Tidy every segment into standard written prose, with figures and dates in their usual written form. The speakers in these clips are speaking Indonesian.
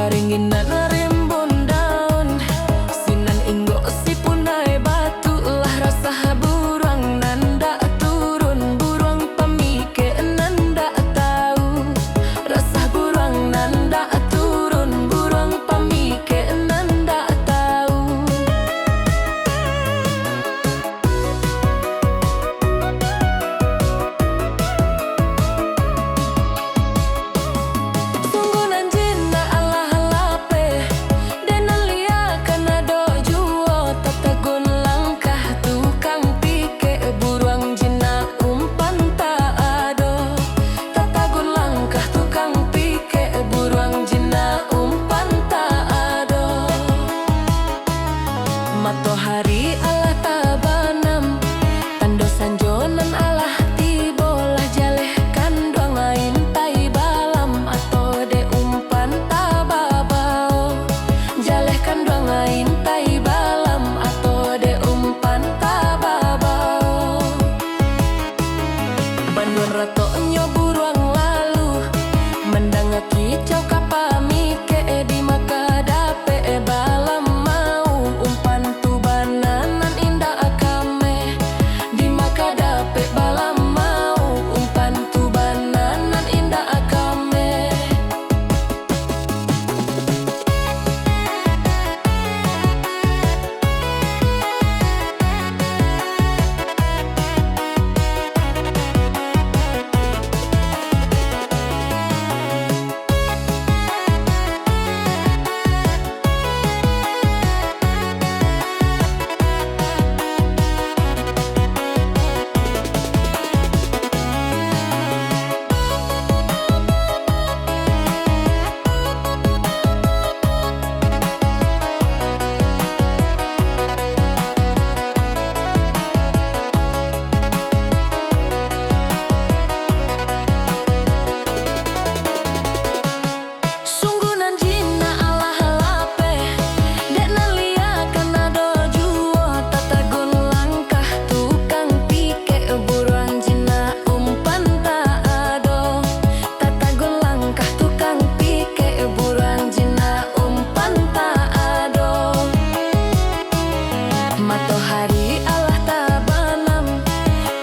Paringinan rimbun daun, sinan inggo si punai batu lah rasa buruang nanda turun, buruang pamike nanda tahu. Rasa buruang nanda turun, buruang pamike nanda tahu. Sungguh nanjina Allah halape, dena lia kana do juo, tatagun langkah tukang pike buruang jina umpan tak ado. Tatagun langkah tukang pike buruang jina umpan tak ado. Matahari Allah tabanam, tando sanjonan Allah tibolah jaleh kandang ain tai balam atau de umpan tababao. Jaleh kandang ain tai balam atau de umpan tababao. Banduan rato nyo buruang lalu, mendang kicau kapamike di maka dape balam mau umpan tu bananan indah akame. Di maka dape balam mau umpan tu bananan indah akame. Sungguh nanjina Allah halape, dena lia kana do juo, tatagun langkah tukang pike buruang jina umpan tak ado. Tatagun langkah tukang pike buruang jina umpan tak ado. Matahari Allah tabanam,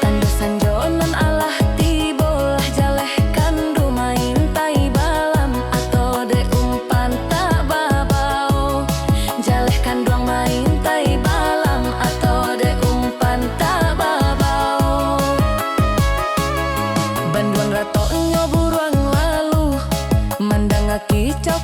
tando sanjonan Allah tibolah jaleh kandu main tai balam atau de umpan tak babao. Jaleh kanduang main tai balam atau de umpan tak babao. Banduan rato nyo buruang lalu, mandang kicau